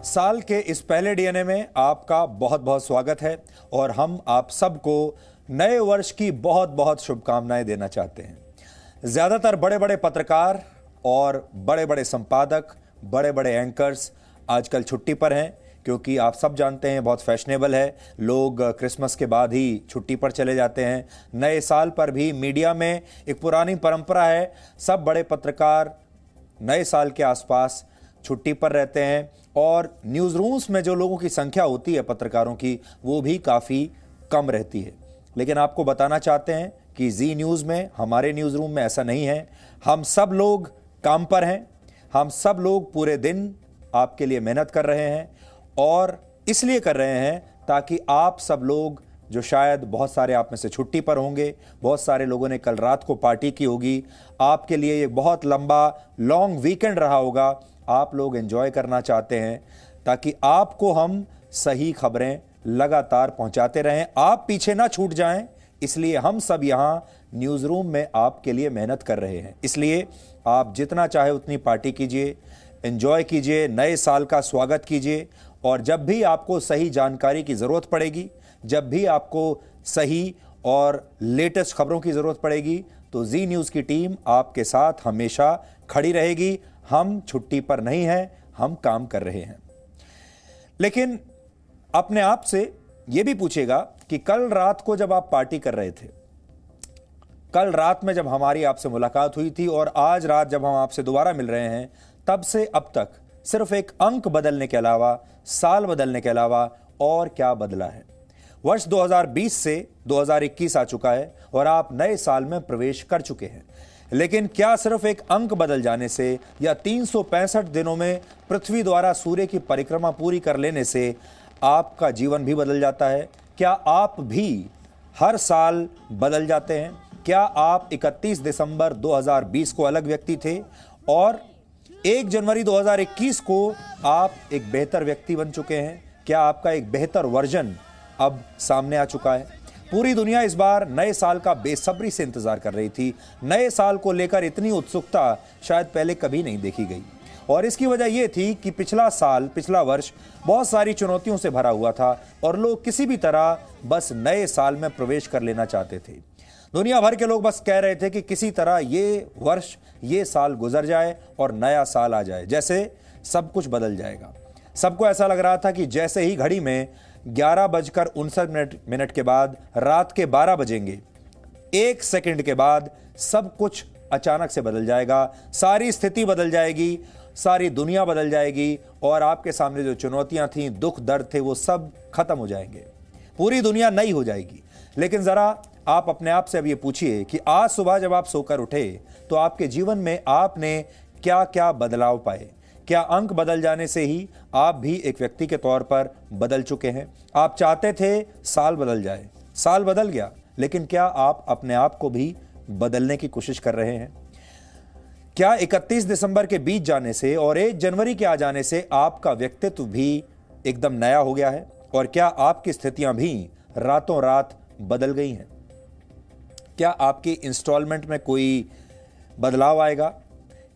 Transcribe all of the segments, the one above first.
साल के इस पहले डीएनए में आपका बहुत बहुत स्वागत है और हम आप सबको नए वर्ष की बहुत बहुत शुभकामनाएं देना चाहते हैं। ज़्यादातर बड़े बड़े पत्रकार और बड़े बड़े संपादक, बड़े बड़े एंकर्स आजकल छुट्टी पर हैं, क्योंकि आप सब जानते हैं बहुत फैशनेबल है, लोग क्रिसमस के बाद ही छुट्टी पर चले जाते हैं। नए साल पर भी मीडिया में एक पुरानी परंपरा है, सब बड़े पत्रकार नए साल के आसपास छुट्टी पर रहते हैं और न्यूज़ रूम्स में जो लोगों की संख्या होती है पत्रकारों की, वो भी काफ़ी कम रहती है। लेकिन आपको बताना चाहते हैं कि जी न्यूज़ में, हमारे न्यूज़ रूम में ऐसा नहीं है। हम सब लोग काम पर हैं, हम सब लोग पूरे दिन आपके लिए मेहनत कर रहे हैं और इसलिए कर रहे हैं ताकि आप सब लोग, जो शायद बहुत सारे आप में से छुट्टी पर होंगे, बहुत सारे लोगों ने कल रात को पार्टी की होगी, आपके लिए एक बहुत लंबा लॉन्ग वीकेंड रहा होगा, आप लोग एंजॉय करना चाहते हैं ताकि आपको हम सही खबरें लगातार पहुंचाते रहें, आप पीछे ना छूट जाएं। इसलिए हम सब यहाँ न्यूज़ रूम में आपके लिए मेहनत कर रहे हैं। इसलिए आप जितना चाहे उतनी पार्टी कीजिए, एंजॉय कीजिए, नए साल का स्वागत कीजिए और जब भी आपको सही जानकारी की ज़रूरत पड़ेगी, जब भी आपको सही और लेटेस्ट खबरों की ज़रूरत पड़ेगी, तो जी न्यूज़ की टीम आपके साथ हमेशा खड़ी रहेगी। हम छुट्टी पर नहीं हैं, हम काम कर रहे हैं। लेकिन अपने आप से यह भी पूछेगा कि कल रात को जब आप पार्टी कर रहे थे, कल रात में जब हमारी आपसे मुलाकात हुई थी और आज रात जब हम आपसे दोबारा मिल रहे हैं, तब से अब तक सिर्फ एक अंक बदलने के अलावा, साल बदलने के अलावा और क्या बदला है। वर्ष 2020 से 2021 आ चुका है और आप नए साल में प्रवेश कर चुके हैं। लेकिन क्या सिर्फ एक अंक बदल जाने से या 365 दिनों में पृथ्वी द्वारा सूर्य की परिक्रमा पूरी कर लेने से आपका जीवन भी बदल जाता है? क्या आप भी हर साल बदल जाते हैं? क्या आप 31 दिसंबर 2020 को अलग व्यक्ति थे और 1 जनवरी 2021 को आप एक बेहतर व्यक्ति बन चुके हैं? क्या आपका एक बेहतर वर्जन अब सामने आ चुका है? पूरी दुनिया इस बार नए साल का बेसब्री से इंतजार कर रही थी। नए साल को लेकर इतनी उत्सुकता शायद पहले कभी नहीं देखी गई और इसकी वजह यह थी कि पिछला वर्ष बहुत सारी चुनौतियों से भरा हुआ था और लोग किसी भी तरह बस नए साल में प्रवेश कर लेना चाहते थे। दुनिया भर के लोग बस कह रहे थे कि किसी तरह ये साल गुजर जाए और नया साल आ जाए, जैसे सब कुछ बदल जाएगा। सबको ऐसा लग रहा था कि जैसे ही घड़ी में 11:59 के बाद रात के 12 बजेंगे, 1 सेकंड के बाद सब कुछ अचानक से बदल जाएगा, सारी स्थिति बदल जाएगी, सारी दुनिया बदल जाएगी और आपके सामने जो चुनौतियां थीं, दुख दर्द थे, वो सब खत्म हो जाएंगे, पूरी दुनिया नई हो जाएगी। लेकिन जरा आप अपने आप से अब ये पूछिए कि आज सुबह जब आप सोकर उठे तो आपके जीवन में आपने क्या क्या बदलाव पाए? क्या अंक बदल जाने से ही आप भी एक व्यक्ति के तौर पर बदल चुके हैं? आप चाहते थे साल बदल जाए, साल बदल गया, लेकिन क्या आप अपने आप को भी बदलने की कोशिश कर रहे हैं? क्या 31 दिसंबर के बीत जाने से और 1 जनवरी के आ जाने से आपका व्यक्तित्व भी एकदम नया हो गया है? और क्या आपकी स्थितियां भी रातों रात बदल गई हैं? क्या आपकी इंस्टॉलमेंट में कोई बदलाव आएगा?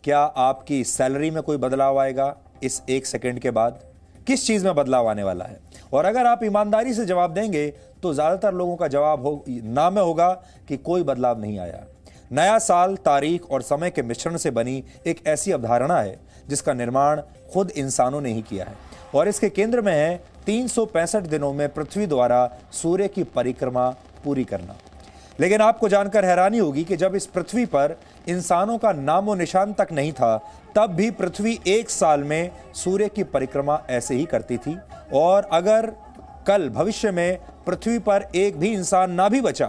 क्या आपकी सैलरी में कोई बदलाव आएगा इस 1 सेकंड के बाद? किस चीज़ में बदलाव आने वाला है? और अगर आप ईमानदारी से जवाब देंगे तो ज़्यादातर लोगों का जवाब ना में होगा कि कोई बदलाव नहीं आया। नया साल तारीख और समय के मिश्रण से बनी एक ऐसी अवधारणा है जिसका निर्माण खुद इंसानों ने ही किया है और इसके केंद्र में है 365 दिनों में पृथ्वी द्वारा सूर्य की परिक्रमा पूरी करना। लेकिन आपको जानकर हैरानी होगी कि जब इस पृथ्वी पर इंसानों का नामो निशान तक नहीं था, तब भी पृथ्वी 1 साल में सूर्य की परिक्रमा ऐसे ही करती थी और अगर कल भविष्य में पृथ्वी पर एक भी इंसान ना भी बचा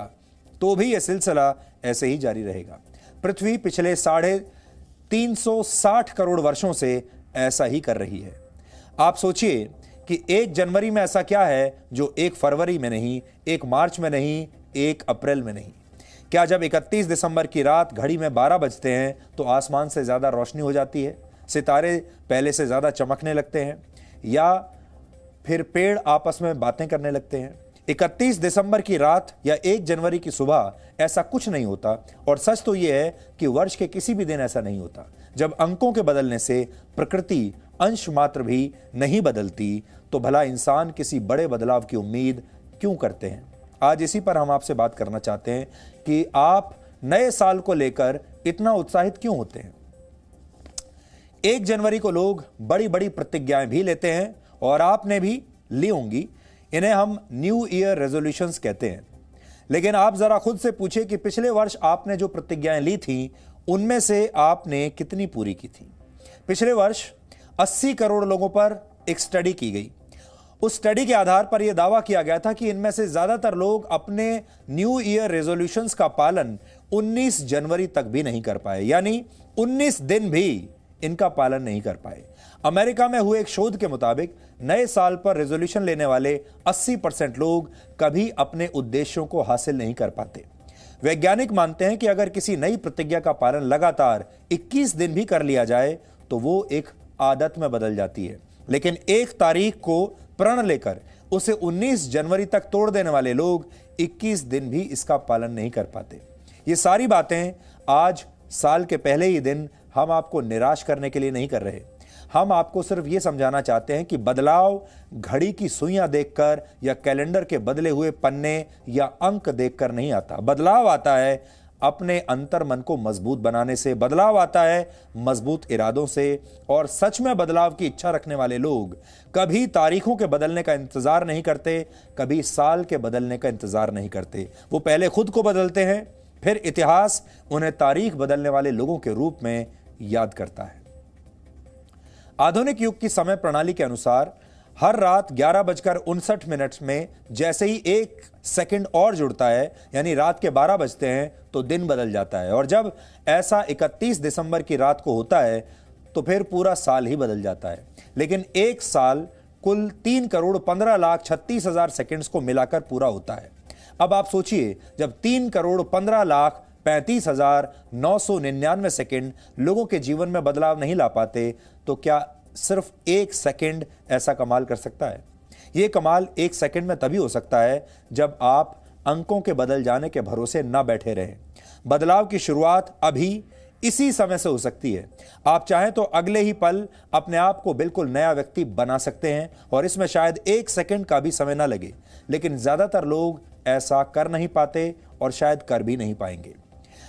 तो भी यह सिलसिला ऐसे ही जारी रहेगा। पृथ्वी पिछले 360 करोड़ वर्षों से ऐसा ही कर रही है। आप सोचिए कि 1 जनवरी में ऐसा क्या है जो 1 फरवरी में नहीं, 1 मार्च में नहीं, 1 अप्रैल में नहीं? क्या जब 31 दिसंबर की रात घड़ी में 12 बजते हैं तो आसमान से ज़्यादा रोशनी हो जाती है, सितारे पहले से ज़्यादा चमकने लगते हैं या फिर पेड़ आपस में बातें करने लगते हैं? 31 दिसंबर की रात या 1 जनवरी की सुबह ऐसा कुछ नहीं होता और सच तो यह है कि वर्ष के किसी भी दिन ऐसा नहीं होता। जब अंकों के बदलने से प्रकृति अंश मात्र भी नहीं बदलती, तो भला इंसान किसी बड़े बदलाव की उम्मीद क्यों करते हैं? आज इसी पर हम आपसे बात करना चाहते हैं कि आप नए साल को लेकर इतना उत्साहित क्यों होते हैं। 1 जनवरी को लोग बड़ी बड़ी प्रतिज्ञाएं भी लेते हैं और आपने भी ली होंगी। इन्हें हम न्यू ईयर रेजोल्यूशंस कहते हैं। लेकिन आप जरा खुद से पूछिए कि पिछले वर्ष आपने जो प्रतिज्ञाएं ली थी, उनमें से आपने कितनी पूरी की थी। पिछले वर्ष 80 करोड़ लोगों पर एक स्टडी की गई। उस स्टडी के आधार पर यह दावा किया गया था कि इनमें से ज्यादातर लोग अपने न्यू ईयर रेजोल्यूशंस का पालन 19 जनवरी तक भी नहीं कर पाए, यानी 19 दिन भी इनका पालन नहीं कर पाए। अमेरिका में हुए एक शोध के मुताबिक नए साल पर रेजोल्यूशन लेने वाले 80% लोग कभी अपने उद्देश्यों को हासिल नहीं कर पाते। वैज्ञानिक मानते हैं कि अगर किसी नई प्रतिज्ञा का पालन लगातार 21 दिन भी कर लिया जाए तो वो एक आदत में बदल जाती है। लेकिन एक तारीख को प्रण लेकर उसे 19 जनवरी तक तोड़ देने वाले लोग 21 दिन भी इसका पालन नहीं कर पाते। ये सारी बातें आज साल के पहले ही दिन हम आपको निराश करने के लिए नहीं कर रहे। हम आपको सिर्फ ये समझाना चाहते हैं कि बदलाव घड़ी की सुइयां देखकर या कैलेंडर के बदले हुए पन्ने या अंक देखकर नहीं आता। बदलाव आता है अपने अंतर मन को मजबूत बनाने से, बदलाव आता है मजबूत इरादों से। और सच में बदलाव की इच्छा रखने वाले लोग कभी तारीखों के बदलने का इंतजार नहीं करते, कभी साल के बदलने का इंतजार नहीं करते। वो पहले खुद को बदलते हैं, फिर इतिहास उन्हें तारीख बदलने वाले लोगों के रूप में याद करता है। आधुनिक युग की समय प्रणाली के अनुसार हर रात 11:59 में जैसे ही 1 सेकंड और जुड़ता है, यानी रात के 12 बजते हैं, तो दिन बदल जाता है। और जब ऐसा 31 दिसंबर की रात को होता है तो फिर पूरा साल ही बदल जाता है। लेकिन एक साल कुल 3,15,36,000 सेकंड्स को मिलाकर पूरा होता है। अब आप सोचिए, जब 3,15,35,999 सेकंड लोगों के जीवन में बदलाव नहीं ला पाते, तो क्या सिर्फ 1 सेकंड ऐसा कमाल कर सकता है? यह कमाल 1 सेकंड में तभी हो सकता है जब आप अंकों के बदल जाने के भरोसे न बैठे रहें। बदलाव की शुरुआत अभी इसी समय से हो सकती है। आप चाहें तो अगले ही पल अपने आप को बिल्कुल नया व्यक्ति बना सकते हैं और इसमें शायद 1 सेकंड का भी समय ना लगे। लेकिन ज्यादातर लोग ऐसा कर नहीं पाते और शायद कर भी नहीं पाएंगे।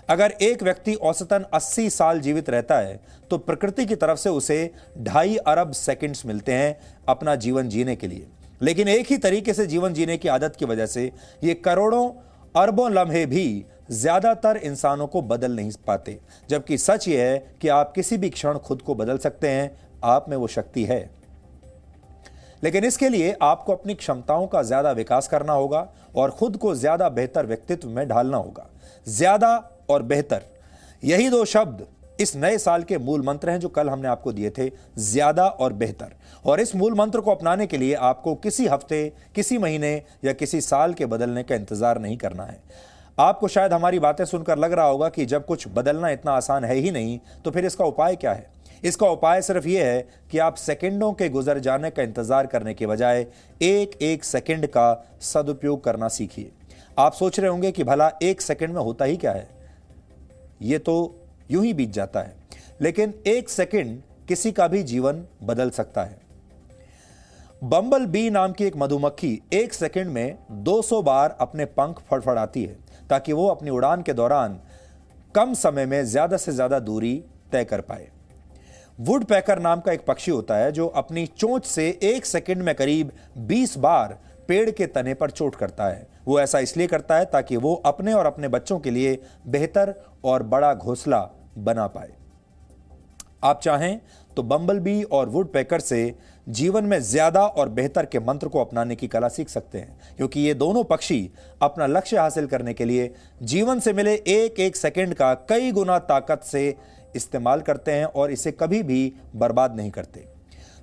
अगर एक व्यक्ति औसतन 80 साल जीवित रहता है तो प्रकृति की तरफ से उसे 2.5 अरब सेकंड्स मिलते हैं अपना जीवन जीने के लिए। लेकिन एक ही तरीके से जीवन जीने की आदत की वजह से ये करोड़ों अरबों लम्हे भी ज्यादातर इंसानों को बदल नहीं पाते। जबकि सच ये है कि आप किसी भी क्षण खुद को बदल सकते हैं, आप में वो शक्ति है। लेकिन इसके लिए आपको अपनी क्षमताओं का ज्यादा विकास करना होगा और खुद को ज्यादा बेहतर व्यक्तित्व में ढालना होगा। ज्यादा और बेहतर, यही 2 शब्द इस नए साल के मूल मंत्र हैं जो कल हमने आपको दिए थे, ज्यादा और बेहतर। और इस मूल मंत्र को अपनाने के लिए आपको किसी हफ्ते, किसी महीने या किसी साल के बदलने का इंतजार नहीं करना है। आपको शायद हमारी बातें सुनकर लग रहा होगा कि जब कुछ बदलना इतना आसान है ही नहीं, तो फिर इसका उपाय क्या है? इसका उपाय सिर्फ यह है कि आप सेकंडों के गुजर जाने का इंतजार करने के बजाय एक सेकंड का सदुपयोग करना सीखिए। आप सोच रहे होंगे कि भला 1 सेकंड में होता ही क्या है, ये तो यूं ही बीत जाता है। लेकिन 1 सेकंड किसी का भी जीवन बदल सकता है। बम्बल बी नाम की एक मधुमक्खी 1 सेकंड में 200 बार अपने पंख फड़फड़ाती है ताकि वो अपनी उड़ान के दौरान कम समय में ज्यादा से ज्यादा दूरी तय कर पाए। वुडपेकर नाम का एक पक्षी होता है जो अपनी चोंच से 1 सेकंड में करीब 20 बार पेड़ के तने पर चोट करता है। वो ऐसा इसलिए करता है ताकि वो अपने और अपने बच्चों के लिए बेहतर और बड़ा घोंसला बना पाए। आप चाहें तो बम्बलबी और वुडपेकर से जीवन में ज्यादा और बेहतर के मंत्र को अपनाने की कला सीख सकते हैं, क्योंकि ये दोनों पक्षी अपना लक्ष्य हासिल करने के लिए जीवन से मिले एक सेकंड का कई गुना ताकत से इस्तेमाल करते हैं और इसे कभी भी बर्बाद नहीं करते।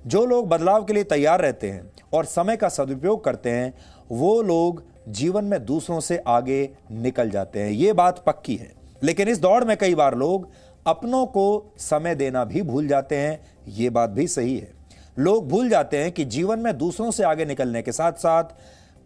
जो लोग बदलाव के लिए तैयार रहते हैं और समय का सदुपयोग करते हैं, वो लोग जीवन में दूसरों से आगे निकल जाते हैं। ये बात पक्की है। लेकिन इस दौड़ में कई बार लोग अपनों को समय देना भी भूल जाते हैं। ये बात भी सही है। लोग भूल जाते हैं कि जीवन में दूसरों से आगे निकलने के साथ साथ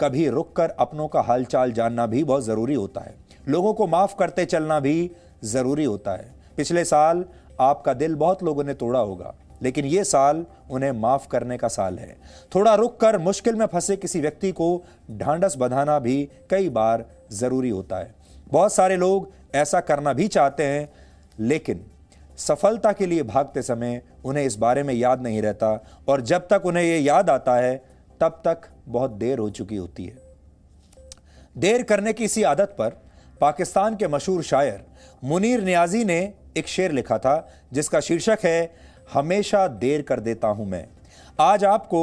कभी रुककर अपनों का हालचाल जानना भी बहुत जरूरी होता है। लोगों को माफ करते चलना भी जरूरी होता है। पिछले साल आपका दिल बहुत लोगों ने तोड़ा होगा, लेकिन ये साल उन्हें माफ करने का साल है। थोड़ा रुक कर मुश्किल में फंसे किसी व्यक्ति को ढांढस बंधाना भी कई बार जरूरी होता है। बहुत सारे लोग ऐसा करना भी चाहते हैं, लेकिन सफलता के लिए भागते समय उन्हें इस बारे में याद नहीं रहता, और जब तक उन्हें यह याद आता है तब तक बहुत देर हो चुकी होती है। देर करने की इसी आदत पर पाकिस्तान के मशहूर शायर मुनीर नियाजी ने एक शेर लिखा था जिसका शीर्षक है हमेशा देर कर देता हूं मैं। आज आपको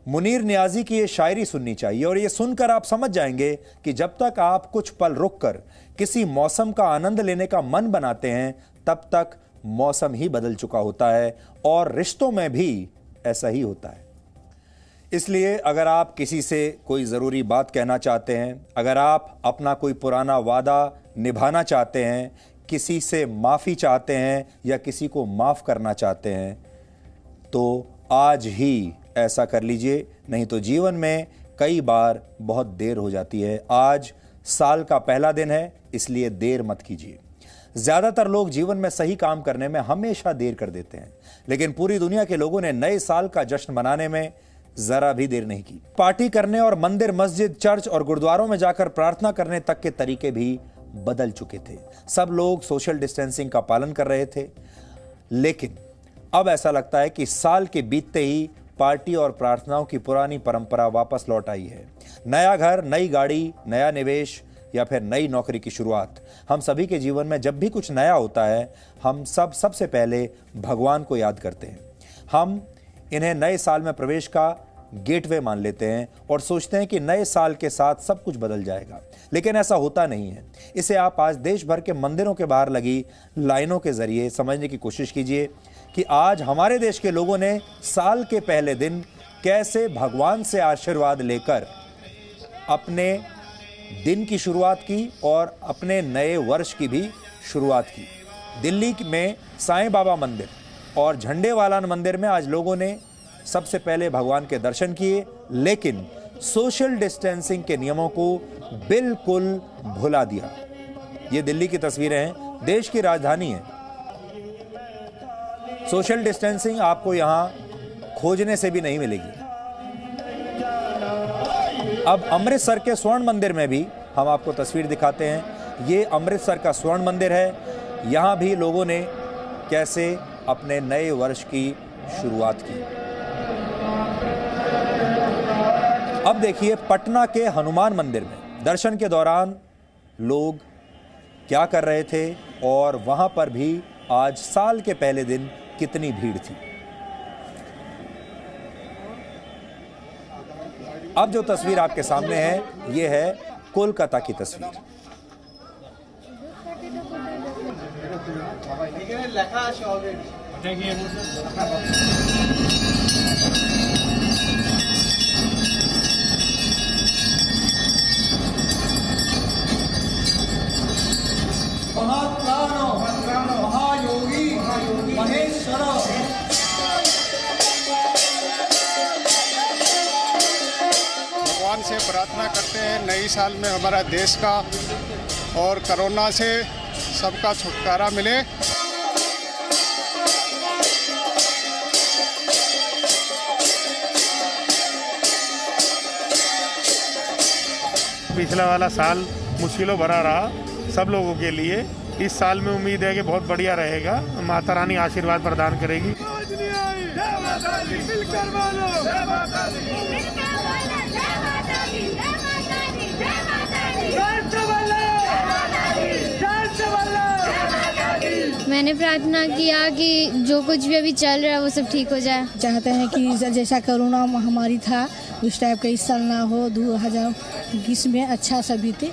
मुनीर नियाजी की ये शायरी सुननी चाहिए, और ये सुनकर आप समझ जाएंगे कि जब तक आप कुछ पल रुककर किसी मौसम का आनंद लेने का मन बनाते हैं तब तक मौसम ही बदल चुका होता है, और रिश्तों में भी ऐसा ही होता है। इसलिए अगर आप किसी से कोई ज़रूरी बात कहना चाहते हैं, अगर आप अपना कोई पुराना वादा निभाना चाहते हैं, किसी से माफ़ी चाहते हैं या किसी को माफ़ करना चाहते हैं, तो आज ही ऐसा कर लीजिए, नहीं तो जीवन में कई बार बहुत देर हो जाती है। आज साल का पहला दिन है, इसलिए देर मत कीजिए। ज़्यादातर लोग जीवन में सही काम करने में हमेशा देर कर देते हैं, लेकिन पूरी दुनिया के लोगों ने नए साल का जश्न मनाने में जरा भी देर नहीं की। पार्टी करने और मंदिर, मस्जिद, चर्च और गुरुद्वारों में जाकर प्रार्थना करने तक के तरीके भी बदल चुके थे। सब लोग सोशल डिस्टेंसिंग का पालन कर रहे थे, लेकिन अब ऐसा लगता है कि साल के बीतते ही पार्टी और प्रार्थनाओं की पुरानी परंपरा वापस लौट आई है। नया घर, नई गाड़ी, नया निवेश या फिर नई नौकरी की शुरुआत, हम सभी के जीवन में जब भी कुछ नया होता है हम सबसे पहले भगवान को याद करते हैं। हम इन्हें नए साल में प्रवेश का गेटवे मान लेते हैं और सोचते हैं कि नए साल के साथ सब कुछ बदल जाएगा, लेकिन ऐसा होता नहीं है। इसे आप आज देश भर के मंदिरों के बाहर लगी लाइनों के जरिए समझने की कोशिश कीजिए कि आज हमारे देश के लोगों ने साल के पहले दिन कैसे भगवान से आशीर्वाद लेकर अपने दिन की शुरुआत की और अपने नए वर्ष की भी शुरुआत की। दिल्ली में साईं बाबा मंदिर और झंडेवाला मंदिर में आज लोगों ने सबसे पहले भगवान के दर्शन किए, लेकिन सोशल डिस्टेंसिंग के नियमों को बिल्कुल भुला दिया। ये दिल्ली की तस्वीरें हैं, देश की राजधानी है। सोशल डिस्टेंसिंग आपको यहां खोजने से भी नहीं मिलेगी। अब अमृतसर के स्वर्ण मंदिर में भी हम आपको तस्वीर दिखाते हैं। ये अमृतसर का स्वर्ण मंदिर है। यहां भी लोगों ने कैसे अपने नए वर्ष की शुरुआत की। अब देखिए पटना के हनुमान मंदिर में दर्शन के दौरान लोग क्या कर रहे थे और वहां पर भी आज साल के पहले दिन कितनी भीड़ थी। अब जो तस्वीर आपके सामने है ये है कोलकाता की तस्वीर। महायोगी महेश्वर भगवान से प्रार्थना करते हैं नई साल में हमारा देश का और कोरोना से सबका छुटकारा मिले। पिछला वाला साल मुश्किलों भरा रहा सब लोगों के लिए। इस साल में उम्मीद है कि बहुत बढ़िया रहेगा। माता रानी आशीर्वाद प्रदान करेगी। मैंने प्रार्थना किया कि जो कुछ भी अभी चल रहा है वो सब ठीक हो जाए। चाहते हैं कि जैसा कोरोना महामारी था उस टाइप का इस साल ना हो। 2021 में अच्छा सा बीते।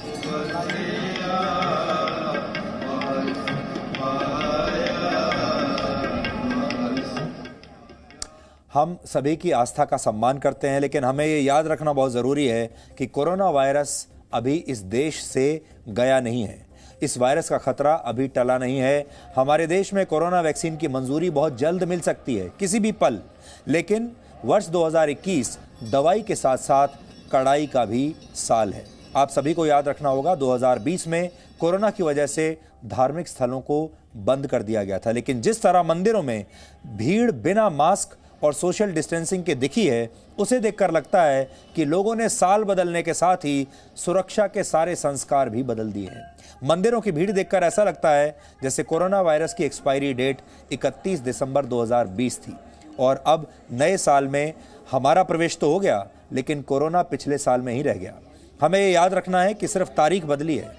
हम सभी की आस्था का सम्मान करते हैं, लेकिन हमें ये याद रखना बहुत ज़रूरी है कि कोरोना वायरस अभी इस देश से गया नहीं है। इस वायरस का खतरा अभी टला नहीं है। हमारे देश में कोरोना वैक्सीन की मंजूरी बहुत जल्द मिल सकती है, किसी भी पल। लेकिन वर्ष 2021 दवाई के साथ साथ कड़ाई का भी साल है। आप सभी को याद रखना होगा 2020 में कोरोना की वजह से धार्मिक स्थलों को बंद कर दिया गया था, लेकिन जिस तरह मंदिरों में भीड़ बिना मास्क और सोशल डिस्टेंसिंग के दिखी है, उसे देखकर लगता है कि लोगों ने साल बदलने के साथ ही सुरक्षा के सारे संस्कार भी बदल दिए हैं। मंदिरों की भीड़ देखकर ऐसा लगता है जैसे कोरोना वायरस की एक्सपायरी डेट 31 दिसंबर 2020 थी और अब नए साल में हमारा प्रवेश तो हो गया, लेकिन कोरोना पिछले साल में ही रह गया। हमें ये याद रखना है कि सिर्फ तारीख बदली है।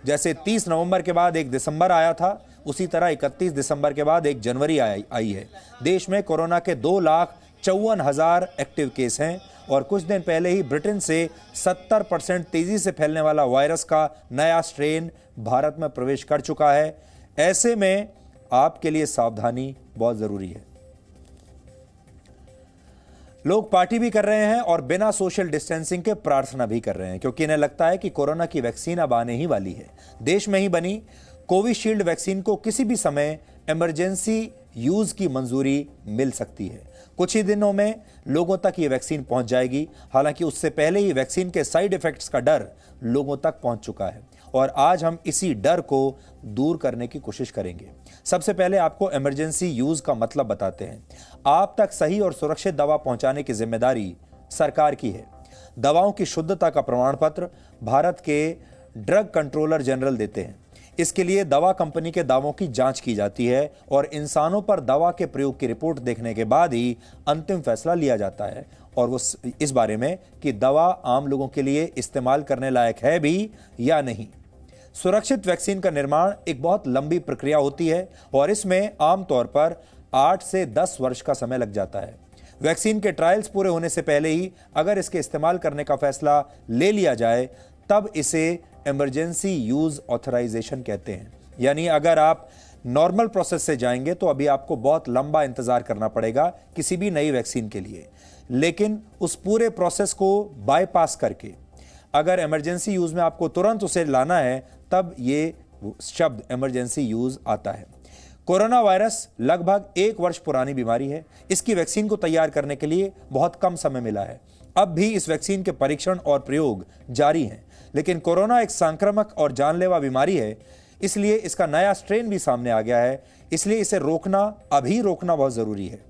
जैसे 30 नवंबर के बाद 1 दिसंबर आया था, उसी तरह 31 दिसंबर के बाद 1 जनवरी आई है। देश में कोरोना के 2,54,000 एक्टिव केस हैं और कुछ दिन पहले ही ब्रिटेन से 70% तेजी से फैलने वाला वायरस का नया स्ट्रेन भारत में प्रवेश कर चुका है। ऐसे में आपके लिए सावधानी बहुत जरूरी है। लोग पार्टी भी कर रहे हैं और बिना सोशल डिस्टेंसिंग के प्रार्थना भी कर रहे हैं, क्योंकि इन्हें लगता है कि कोरोना की वैक्सीन अब आने ही वाली है। देश में ही बनी कोविशील्ड वैक्सीन को किसी भी समय इमरजेंसी यूज की मंजूरी मिल सकती है। कुछ ही दिनों में लोगों तक ये वैक्सीन पहुंच जाएगी। हालांकि उससे पहले ही वैक्सीन के साइड इफेक्ट्स का डर लोगों तक पहुंच चुका है और आज हम इसी डर को दूर करने की कोशिश करेंगे। सबसे पहले आपको इमरजेंसी यूज का मतलब बताते हैं। आप तक सही और सुरक्षित दवा पहुंचाने की जिम्मेदारी सरकार की है। दवाओं की शुद्धता का प्रमाण पत्र भारत के ड्रग कंट्रोलर जनरल देते हैं। इसके लिए दवा कंपनी के दावों की जांच की जाती है और इंसानों पर दवा के प्रयोग की रिपोर्ट देखने के बाद ही अंतिम फैसला लिया जाता है और वो इस बारे में कि दवा आम लोगों के लिए इस्तेमाल करने लायक है भी या नहीं। सुरक्षित वैक्सीन का निर्माण एक बहुत लंबी प्रक्रिया होती है और इसमें आमतौर पर 8 से 10 वर्ष का समय लग जाता है। वैक्सीन के ट्रायल्स पूरे होने से पहले ही अगर इसके इस्तेमाल करने का फैसला ले लिया जाए, तब इसे इमरजेंसी यूज ऑथराइजेशन कहते हैं। यानी अगर आप नॉर्मल प्रोसेस से जाएंगे तो अभी आपको बहुत लंबा इंतजार करना पड़ेगा किसी भी नई वैक्सीन के लिए, लेकिन उस पूरे प्रोसेस को बाईपास करके अगर इमरजेंसी यूज में आपको तुरंत उसे लाना है, तब ये शब्द इमरजेंसी यूज आता है। कोरोना वायरस लगभग 1 वर्ष पुरानी बीमारी है। इसकी वैक्सीन को तैयार करने के लिए बहुत कम समय मिला है। अब भी इस वैक्सीन के परीक्षण और प्रयोग जारी हैं, लेकिन कोरोना एक संक्रामक और जानलेवा बीमारी है, इसलिए इसका नया स्ट्रेन भी सामने आ गया है। इसलिए इसे अभी रोकना बहुत जरूरी है।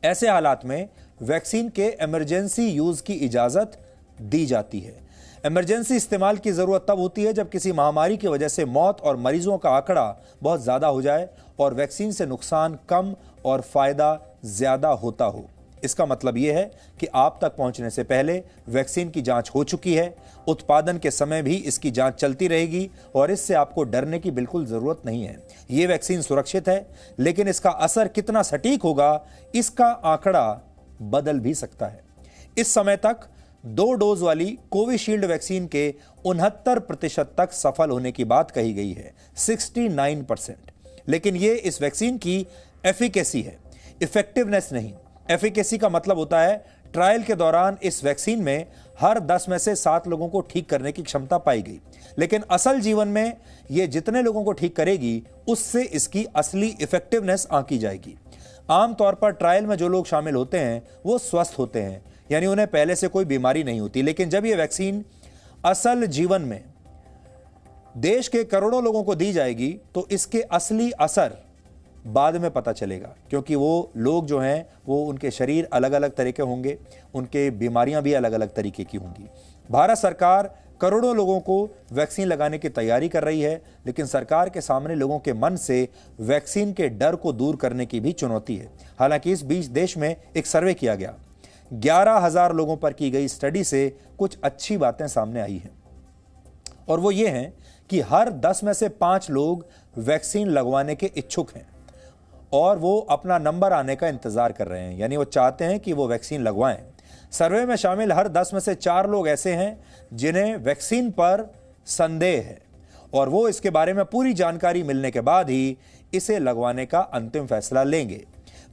ऐसे हालात में वैक्सीन के इमरजेंसी यूज की इजाजत दी जाती है। इमरजेंसी इस्तेमाल की जरूरत तब होती है जब किसी महामारी की वजह से मौत और मरीजों का आंकड़ा बहुत ज्यादा हो जाए और वैक्सीन से नुकसान कम और फायदा ज्यादा होता हो। इसका मतलब यह है कि आप तक पहुंचने से पहले वैक्सीन की जांच हो चुकी है, उत्पादन के समय भी इसकी जांच चलती रहेगी और इससे आपको डरने की बिल्कुल जरूरत नहीं है। यह वैक्सीन सुरक्षित है, लेकिन इसका असर कितना सटीक होगा, इसका आंकड़ा बदल भी सकता है। इस समय तक 2 डोज वाली कोविशील्ड वैक्सीन के 69% तक सफल होने की बात कही गई है, 69%। लेकिन यह इस वैक्सीन की एफिकेसी है, इफेक्टिवनेस नहीं। एफिकेसी का मतलब होता है ट्रायल के दौरान इस वैक्सीन में हर 10 में से 7 लोगों को ठीक करने की क्षमता पाई गई, लेकिन असल जीवन में यह जितने लोगों को ठीक करेगी उससे इसकी असली इफेक्टिवनेस आंकी जाएगी। आमतौर पर ट्रायल में जो लोग शामिल होते हैं वो स्वस्थ होते हैं, यानी उन्हें पहले से कोई बीमारी नहीं होती। लेकिन जब यह वैक्सीन असल जीवन में देश के करोड़ों लोगों को दी जाएगी तो इसके असली असर बाद में पता चलेगा, क्योंकि वो लोग जो हैं वो उनके शरीर अलग अलग तरह के होंगे, उनके बीमारियां भी अलग अलग तरीके की होंगी। भारत सरकार करोड़ों लोगों को वैक्सीन लगाने की तैयारी कर रही है, लेकिन सरकार के सामने लोगों के मन से वैक्सीन के डर को दूर करने की भी चुनौती है। हालांकि इस बीच देश में एक सर्वे किया गया, 11,000 लोगों पर की गई स्टडी से कुछ अच्छी बातें सामने आई हैं और वो ये हैं कि हर 10 में से 5 लोग वैक्सीन लगवाने के इच्छुक हैं और वो अपना नंबर आने का इंतजार कर रहे हैं, यानी वो चाहते हैं कि वो वैक्सीन लगवाएं। सर्वे में शामिल हर 10 में से 4 लोग ऐसे हैं जिन्हें वैक्सीन पर संदेह है और वो इसके बारे में पूरी जानकारी मिलने के बाद ही इसे लगवाने का अंतिम फैसला लेंगे।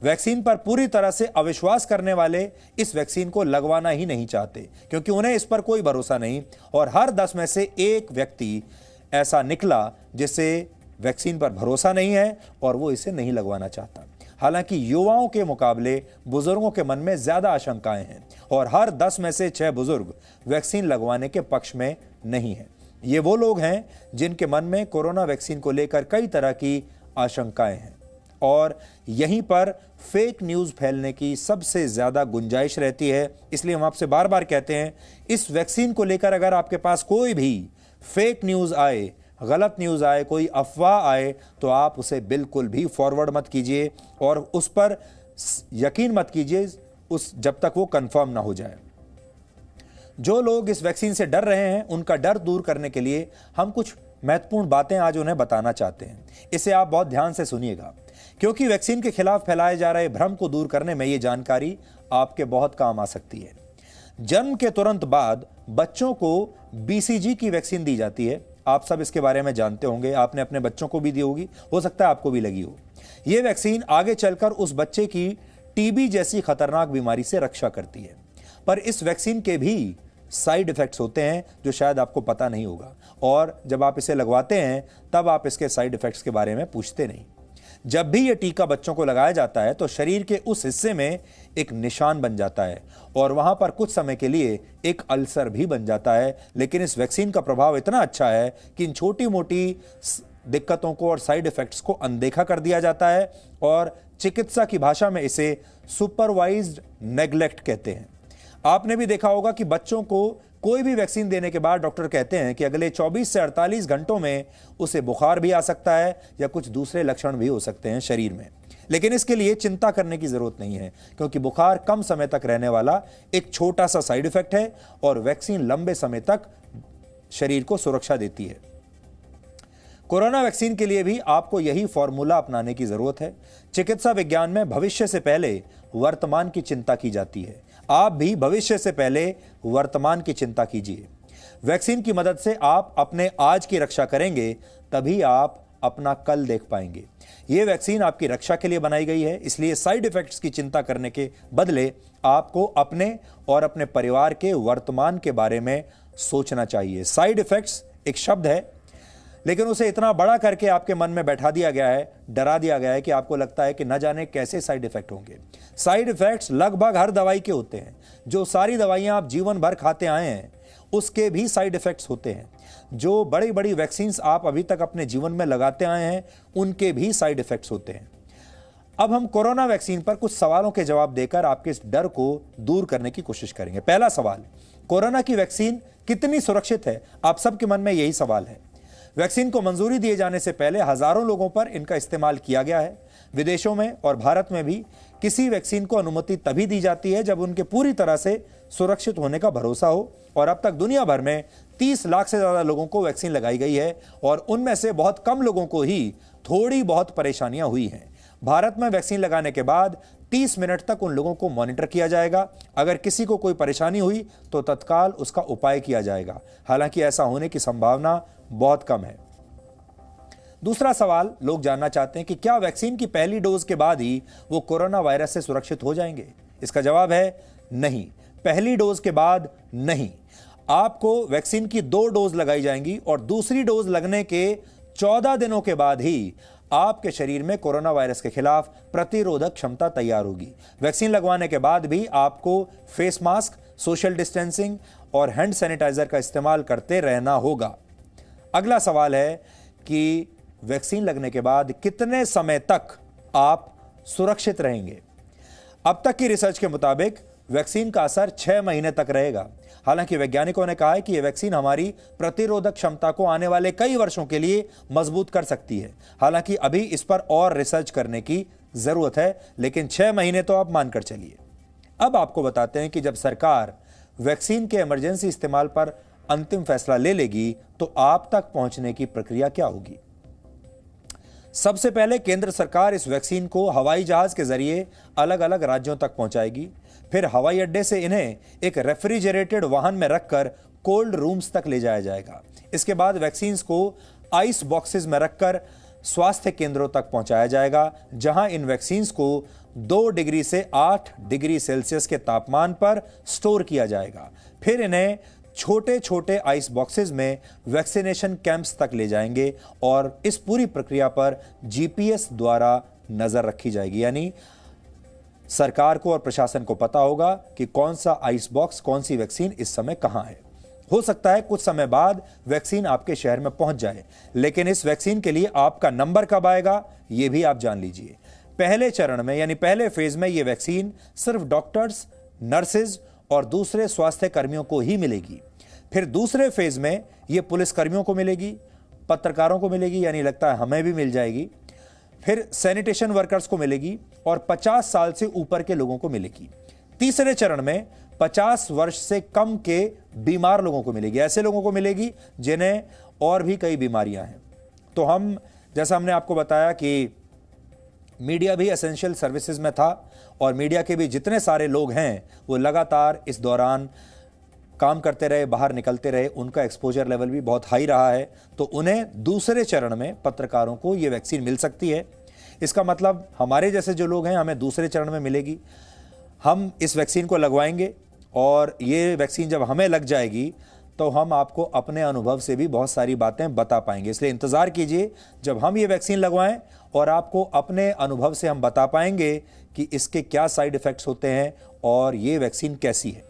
वैक्सीन पर पूरी तरह से अविश्वास करने वाले इस वैक्सीन को लगवाना ही नहीं चाहते, क्योंकि उन्हें इस पर कोई भरोसा नहीं और हर 10 में से 1 व्यक्ति ऐसा निकला जिसे वैक्सीन पर भरोसा नहीं है और वो इसे नहीं लगवाना चाहता। हालांकि युवाओं के मुकाबले बुजुर्गों के मन में ज्यादा आशंकाएं हैं और हर 10 में से 6 बुजुर्ग वैक्सीन लगवाने के पक्ष में नहीं हैं। ये वो लोग हैं जिनके मन में कोरोना वैक्सीन को लेकर कई तरह की आशंकाएं हैं और यहीं पर फेक न्यूज़ फैलने की सबसे ज़्यादा गुंजाइश रहती है। इसलिए हम आपसे बार बार कहते हैं, इस वैक्सीन को लेकर अगर आपके पास कोई भी फेक न्यूज़ आए, गलत न्यूज़ आए, कोई अफवाह आए, तो आप उसे बिल्कुल भी फॉरवर्ड मत कीजिए और उस पर यकीन मत कीजिए जब तक वो कंफर्म ना हो जाए। जो लोग इस वैक्सीन से डर रहे हैं, उनका डर दूर करने के लिए हम कुछ महत्वपूर्ण बातें आज उन्हें बताना चाहते हैं। इसे आप बहुत ध्यान से सुनिएगा, क्योंकि वैक्सीन के खिलाफ फैलाए जा रहे भ्रम को दूर करने में ये जानकारी आपके बहुत काम आ सकती है। जन्म के तुरंत बाद बच्चों को BCG की वैक्सीन दी जाती है। आप सब इसके बारे में जानते होंगे, आपने अपने बच्चों को भी दी होगी, हो सकता है आपको भी लगी हो। यह वैक्सीन आगे चलकर उस बच्चे की TB जैसी खतरनाक बीमारी से रक्षा करती है। पर इस वैक्सीन के भी साइड इफेक्ट्स होते हैं जो शायद आपको पता नहीं होगा, और जब आप इसे लगवाते हैं तब आप इसके साइड इफेक्ट्स के बारे में पूछते नहीं। जब भी यह टीका बच्चों को लगाया जाता है तो शरीर के उस हिस्से में एक निशान बन जाता है और वहां पर कुछ समय के लिए एक अल्सर भी बन जाता है। लेकिन इस वैक्सीन का प्रभाव इतना अच्छा है कि इन छोटी मोटी दिक्कतों को और साइड इफेक्ट्स को अनदेखा कर दिया जाता है और चिकित्सा की भाषा में इसे सुपरवाइज्ड नेग्लेक्ट कहते हैं। आपने भी देखा होगा कि बच्चों को कोई भी वैक्सीन देने के बाद डॉक्टर कहते हैं कि अगले 24 से 48 घंटों में उसे बुखार भी आ सकता है या कुछ दूसरे लक्षण भी हो सकते हैं शरीर में। लेकिन इसके लिए चिंता करने की जरूरत नहीं है, क्योंकि बुखार कम समय तक रहने वाला एक छोटा सा साइड इफेक्ट है और वैक्सीन लंबे समय तक शरीर को सुरक्षा देती है। कोरोना वैक्सीन के लिए भी आपको यही फॉर्मूला अपनाने की जरूरत है। चिकित्सा विज्ञान में भविष्य से पहले वर्तमान की चिंता की जाती है। आप भी भविष्य से पहले वर्तमान की चिंता कीजिए। वैक्सीन की मदद से आप अपने आज की रक्षा करेंगे, तभी आप अपना कल देख पाएंगे। यह वैक्सीन आपकी रक्षा के लिए बनाई गई है, इसलिए साइड इफेक्ट्स की चिंता करने के बदले आपको अपने और अपने परिवार के वर्तमान के बारे में सोचना चाहिए। साइड इफेक्ट्स एक शब्द है, लेकिन उसे इतना बड़ा करके आपके मन में बैठा दिया गया है, डरा दिया गया है कि आपको लगता है कि न जाने कैसे साइड इफेक्ट होंगे। साइड इफेक्ट्स लगभग हर दवाई के होते हैं। जो सारी दवाइयां आप जीवन भर खाते आए हैं उसके भी साइड इफेक्ट्स होते हैं। जो बड़ी बड़ी वैक्सीन्स आप अभी तक अपने जीवन में लगाते आए हैं उनके भी साइड इफेक्ट्स होते हैं। अब हम कोरोना वैक्सीन पर कुछ सवालों के जवाब देकर आपके इस डर को दूर करने की कोशिश करेंगे। पहला सवाल, कोरोना की वैक्सीन कितनी सुरक्षित है? आप सबके मन में यही सवाल है। वैक्सीन को मंजूरी दिए जाने से पहले हजारों लोगों पर इनका इस्तेमाल किया गया है। विदेशों में और भारत में भी किसी वैक्सीन को अनुमति तभी दी जाती है जब उनके पूरी तरह से सुरक्षित होने का भरोसा हो, और अब तक दुनिया भर में 30 लाख से ज्यादा लोगों को वैक्सीन लगाई गई है और उनमें से बहुत कम लोगों को ही थोड़ी बहुत परेशानियां हुई हैं। भारत में वैक्सीन लगाने के बाद 30 मिनट तक उन लोगों को मॉनिटर किया जाएगा। अगर किसी को कोई परेशानी हुई तो तत्काल उसका उपाय किया जाएगा। हालांकि ऐसा होने की संभावना बहुत कम है। दूसरा सवाल लोग जानना चाहते हैं कि क्या वैक्सीन की पहली डोज के बाद ही वो कोरोना वायरस से सुरक्षित हो जाएंगे? इसका जवाब है नहीं, पहली डोज के बाद नहीं। आपको वैक्सीन की 2 डोज लगाई जाएंगी और दूसरी डोज लगने के 14 दिनों के बाद ही आपके शरीर में कोरोना वायरस के खिलाफ प्रतिरोधक क्षमता तैयार होगी। वैक्सीन लगवाने के बाद भी आपको फेस मास्क, सोशल डिस्टेंसिंग और हैंड सैनिटाइजर का इस्तेमाल करते रहना होगा। अगला सवाल है कि वैक्सीन लगने के बाद कितने समय तक आप सुरक्षित रहेंगे? अब तक की रिसर्च के मुताबिक वैक्सीन का असर 6 महीने तक रहेगा। हालांकि वैज्ञानिकों ने कहा है कि यह वैक्सीन हमारी प्रतिरोधक क्षमता को आने वाले कई वर्षों के लिए मजबूत कर सकती है। हालांकि अभी इस पर और रिसर्च करने की जरूरत है, लेकिन 6 महीने तो आप मानकर चलिए। अब आपको बताते हैं कि जब सरकार वैक्सीन के इमरजेंसी इस्तेमाल पर अंतिम फैसला ले लेगी तो आप तक पहुंचने की प्रक्रिया क्या होगी। सबसे पहले केंद्र सरकार इस वैक्सीन को हवाई जहाज के जरिए अलग अलग राज्यों तक पहुंचाएगी। फिर हवाई अड्डे से इन्हें एक रेफ्रिजरेटेड वाहन में रखकर कोल्ड रूम्स तक ले जाया जाएगा। इसके बाद वैक्सीन को आइस बॉक्सेस में रखकर स्वास्थ्य केंद्रों तक पहुंचाया जाएगा, जहां इन वैक्सीन को 2 डिग्री से 8 डिग्री सेल्सियस के तापमान पर स्टोर किया जाएगा। फिर इन्हें छोटे छोटे आइस बॉक्सेस में वैक्सीनेशन कैंप्स तक ले जाएंगे और इस पूरी प्रक्रिया पर जीपीएस द्वारा नजर रखी जाएगी। यानी सरकार को और प्रशासन को पता होगा कि कौन सा आइस बॉक्स, कौन सी वैक्सीन इस समय कहां है। हो सकता है कुछ समय बाद वैक्सीन आपके शहर में पहुंच जाए, लेकिन इस वैक्सीन के लिए आपका नंबर कब आएगा यह भी आप जान लीजिए। पहले चरण में यानी पहले फेज में यह वैक्सीन सिर्फ डॉक्टर्स, नर्सेज और दूसरे स्वास्थ्य कर्मियों को ही मिलेगी। फिर दूसरे फेज में यह पुलिसकर्मियों को मिलेगी, पत्रकारों को मिलेगी, यानी लगता है हमें भी मिल जाएगी। फिर सैनिटेशन वर्कर्स को मिलेगी और 50 साल से ऊपर के लोगों को मिलेगी। तीसरे चरण में 50 वर्ष से कम के बीमार लोगों को मिलेगी, ऐसे लोगों को मिलेगी जिन्हें और भी कई बीमारियां हैं। तो हम, जैसा हमने आपको बताया कि मीडिया भी एसेंशियल सर्विसेज में था और मीडिया के भी जितने सारे लोग हैं वो लगातार इस दौरान काम करते रहे, बाहर निकलते रहे, उनका एक्सपोजर लेवल भी बहुत हाई रहा है। तो उन्हें दूसरे चरण में पत्रकारों को ये वैक्सीन मिल सकती है। इसका मतलब हमारे जैसे जो लोग हैं हमें दूसरे चरण में मिलेगी। हम इस वैक्सीन को लगवाएंगे और ये वैक्सीन जब हमें लग जाएगी तो हम आपको अपने अनुभव से भी बहुत सारी बातें बता पाएंगे। इसलिए इंतज़ार कीजिए जब हम ये वैक्सीन लगवाएं और आपको अपने अनुभव से हम बता पाएंगे कि इसके क्या साइड इफ़ेक्ट्स होते हैं और ये वैक्सीन कैसी है।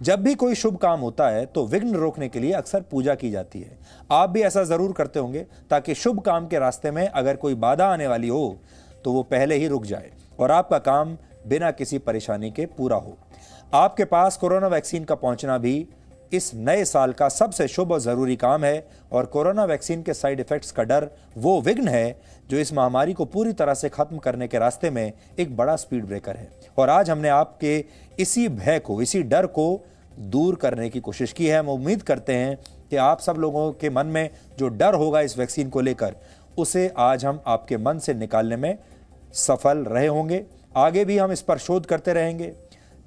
जब भी कोई शुभ काम होता है तो विघ्न रोकने के लिए अक्सर पूजा की जाती है। आप भी ऐसा ज़रूर करते होंगे ताकि शुभ काम के रास्ते में अगर कोई बाधा आने वाली हो तो वो पहले ही रुक जाए और आपका काम बिना किसी परेशानी के पूरा हो। आपके पास कोरोना वैक्सीन का पहुंचना भी इस नए साल का सबसे शुभ और ज़रूरी काम है और कोरोना वैक्सीन के साइड इफ़ेक्ट्स का डर वो विघ्न है जो इस महामारी को पूरी तरह से ख़त्म करने के रास्ते में एक बड़ा स्पीड ब्रेकर है। और आज हमने आपके इसी भय को, इसी डर को दूर करने की कोशिश की है। हम उम्मीद करते हैं कि आप सब लोगों के मन में जो डर होगा इस वैक्सीन को लेकर, उसे आज हम आपके मन से निकालने में सफल रहे होंगे। आगे भी हम इस पर शोध करते रहेंगे।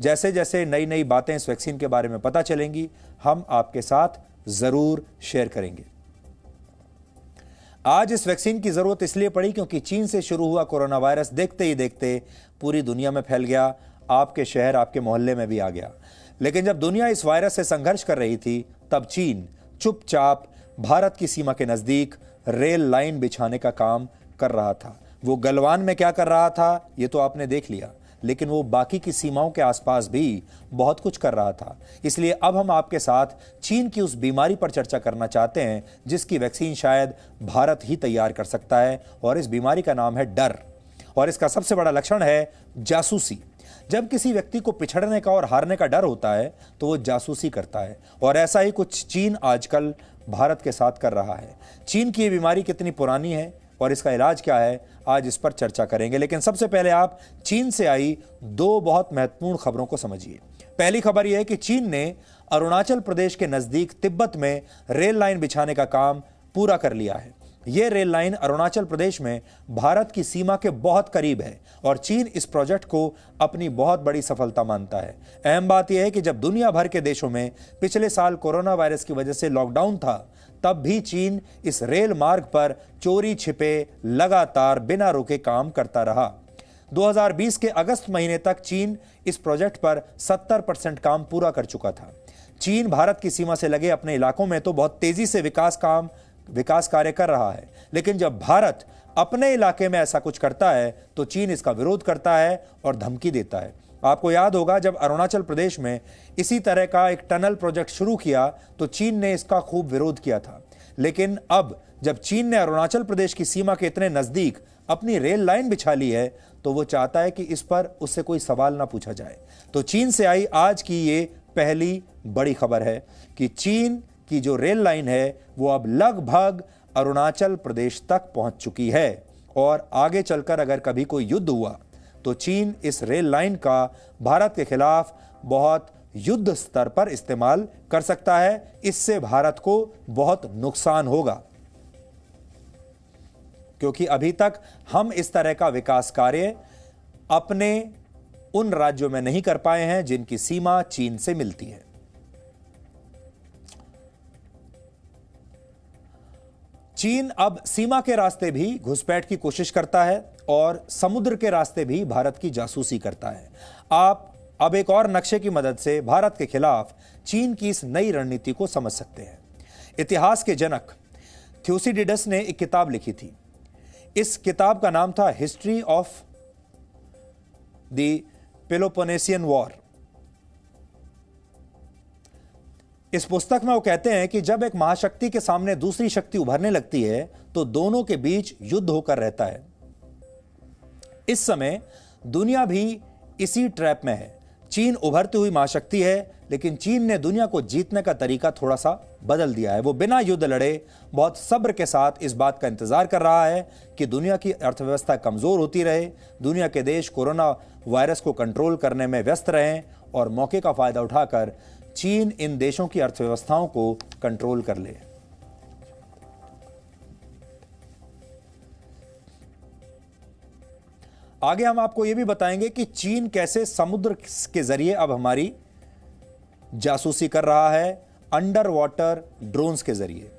जैसे जैसे नई नई बातें इस वैक्सीन के बारे में पता चलेंगी हम आपके साथ ज़रूर शेयर करेंगे। आज इस वैक्सीन की ज़रूरत इसलिए पड़ी क्योंकि चीन से शुरू हुआ कोरोना वायरस देखते ही देखते पूरी दुनिया में फैल गया, आपके शहर, आपके मोहल्ले में भी आ गया। लेकिन जब दुनिया इस वायरस से संघर्ष कर रही थी तब चीन चुपचाप भारत की सीमा के नज़दीक रेल लाइन बिछाने का काम कर रहा था। वो गलवान में क्या कर रहा था ये तो आपने देख लिया, लेकिन वो बाकी की सीमाओं के आसपास भी बहुत कुछ कर रहा था। इसलिए अब हम आपके साथ चीन की उस बीमारी पर चर्चा करना चाहते हैं जिसकी वैक्सीन शायद भारत ही तैयार कर सकता है और इस बीमारी का नाम है डर। और इसका सबसे बड़ा लक्षण है जासूसी। जब किसी व्यक्ति को पिछड़ने का और हारने का डर होता है तो वो जासूसी करता है और ऐसा ही कुछ चीन आजकल भारत के साथ कर रहा है। चीन की ये बीमारी कितनी पुरानी है और इसका इलाज क्या है, आज इस पर चर्चा करेंगे। लेकिन सबसे पहले आप चीन से आई दो बहुत महत्वपूर्ण खबरों को समझिए। पहली खबर यह है कि चीन ने अरुणाचल प्रदेश के नजदीक तिब्बत में रेल लाइन बिछाने का काम पूरा कर लिया है। यह रेल लाइन अरुणाचल प्रदेश में भारत की सीमा के बहुत करीब है और चीन इस प्रोजेक्ट को अपनी बहुत बड़ी सफलता मानता है। अहम बात यह है कि जब दुनिया भर के देशों में पिछले साल कोरोना वायरस की वजह से लॉकडाउन था तब भी चीन इस रेल मार्ग पर चोरी छिपे लगातार बिना रुके काम करता रहा। 2020 के अगस्त महीने तक चीन इस प्रोजेक्ट पर 70% काम पूरा कर चुका था। चीन भारत की सीमा से लगे अपने इलाकों में तो बहुत तेजी से विकास कार्य कर रहा है, लेकिन जब भारत अपने इलाके में ऐसा कुछ करता है तो चीन इसका विरोध करता है और धमकी देता है। आपको याद होगा जब अरुणाचल प्रदेश में इसी तरह का एक टनल प्रोजेक्ट शुरू किया तो चीन ने इसका खूब विरोध किया था। लेकिन अब जब चीन ने अरुणाचल प्रदेश की सीमा के इतने नजदीक अपनी रेल लाइन बिछा ली है तो वो चाहता है कि इस पर उससे कोई सवाल ना पूछा जाए। तो चीन से आई आज की ये पहली बड़ी खबर है कि चीन की जो रेल लाइन है वो अब लगभग अरुणाचल प्रदेश तक पहुंच चुकी है और आगे चलकर अगर कभी कोई युद्ध हुआ तो चीन इस रेल लाइन का भारत के खिलाफ बहुत युद्ध स्तर पर इस्तेमाल कर सकता है। इससे भारत को बहुत नुकसान होगा क्योंकि अभी तक हम इस तरह का विकास कार्य अपने उन राज्यों में नहीं कर पाए हैं जिनकी सीमा चीन से मिलती है। चीन अब सीमा के रास्ते भी घुसपैठ की कोशिश करता है और समुद्र के रास्ते भी भारत की जासूसी करता है। आप अब एक और नक्शे की मदद से भारत के खिलाफ चीन की इस नई रणनीति को समझ सकते हैं। इतिहास के जनक थ्यूसिडिडस ने एक किताब लिखी थी। इस किताब का नाम था history of the Peloponnesian war. इस पुस्तक में वो कहते हैं कि जब एक महाशक्ति के सामने दूसरी शक्ति उभरने लगती है तो दोनों के बीच युद्ध होकर रहता है। इस समय दुनिया भी इसी ट्रैप में है। चीन उभरती हुई महाशक्ति है, लेकिन चीन ने दुनिया को जीतने का तरीका थोड़ा सा बदल दिया है। वो बिना युद्ध लड़े बहुत सब्र के साथ इस बात का इंतजार कर रहा है कि दुनिया की अर्थव्यवस्था कमजोर होती रहे, दुनिया के देश कोरोना वायरस को कंट्रोल करने में व्यस्त रहें और मौके का फायदा उठाकर चीन इन देशों की अर्थव्यवस्थाओं को कंट्रोल कर ले। आगे हम आपको यह भी बताएंगे कि चीन कैसे समुद्र के जरिए अब हमारी जासूसी कर रहा है, अंडर वाटर ड्रोन्स के जरिए।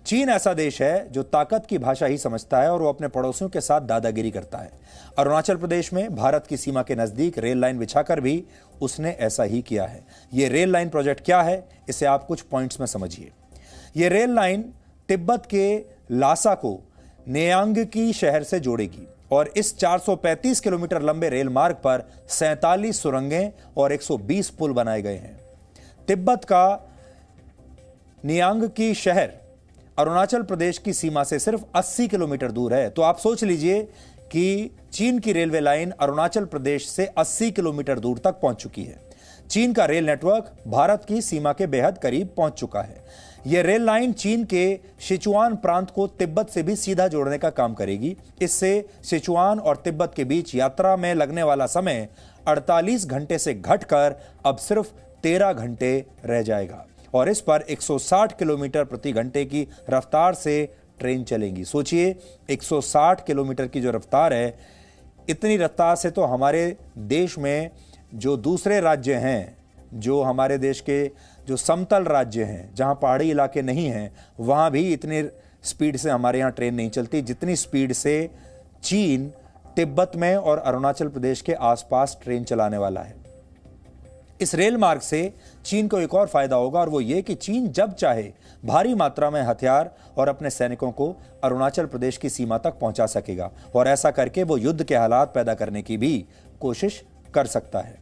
चीन ऐसा देश है जो ताकत की भाषा ही समझता है और वो अपने पड़ोसियों के साथ दादागिरी करता है। अरुणाचल प्रदेश में भारत की सीमा के नजदीक रेल लाइन बिछाकर भी उसने ऐसा ही किया है। ये रेल लाइन प्रोजेक्ट क्या है, इसे आप कुछ पॉइंट्स में समझिए। ये रेल लाइन तिब्बत के लासा को नेयांगकी शहर से जोड़ेगी और इस 435 किलोमीटर लंबे रेल मार्ग पर 47 सुरंगें और 120 पुल बनाए गए हैं। तिब्बत का नियांगकी शहर अरुणाचल प्रदेश की सीमा से सिर्फ 80 किलोमीटर दूर है। तो आप सोच लीजिए कि चीन की रेलवे लाइन अरुणाचल प्रदेश से 80 किलोमीटर दूर तक पहुंच चुकी है। चीन का रेल नेटवर्क भारत की सीमा के बेहद करीब पहुंच चुका है। यह रेल लाइन चीन के सिचुआन प्रांत को तिब्बत से भी सीधा जोड़ने का काम करेगी। इससे सिचुआन और तिब्बत के बीच यात्रा में लगने वाला समय 48 घंटे से घटकर अब सिर्फ 13 घंटे रह जाएगा और इस पर 160 किलोमीटर प्रति घंटे की रफ्तार से ट्रेन चलेंगी। सोचिए 160 किलोमीटर की जो रफ्तार है, इतनी रफ्तार से तो हमारे देश में जो दूसरे राज्य हैं, जो हमारे देश के जो समतल राज्य हैं, जहां पहाड़ी इलाके नहीं हैं, वहां भी इतनी स्पीड से हमारे यहाँ ट्रेन नहीं चलती जितनी स्पीड से चीन तिब्बत में और अरुणाचल प्रदेश के आसपास ट्रेन चलाने वाला है। इस रेल मार्ग से चीन को एक और फायदा होगा और वो ये कि चीन जब चाहे भारी मात्रा में हथियार और अपने सैनिकों को अरुणाचल प्रदेश की सीमा तक पहुंचा सकेगा और ऐसा करके वो युद्ध के हालात पैदा करने की भी कोशिश कर सकता है।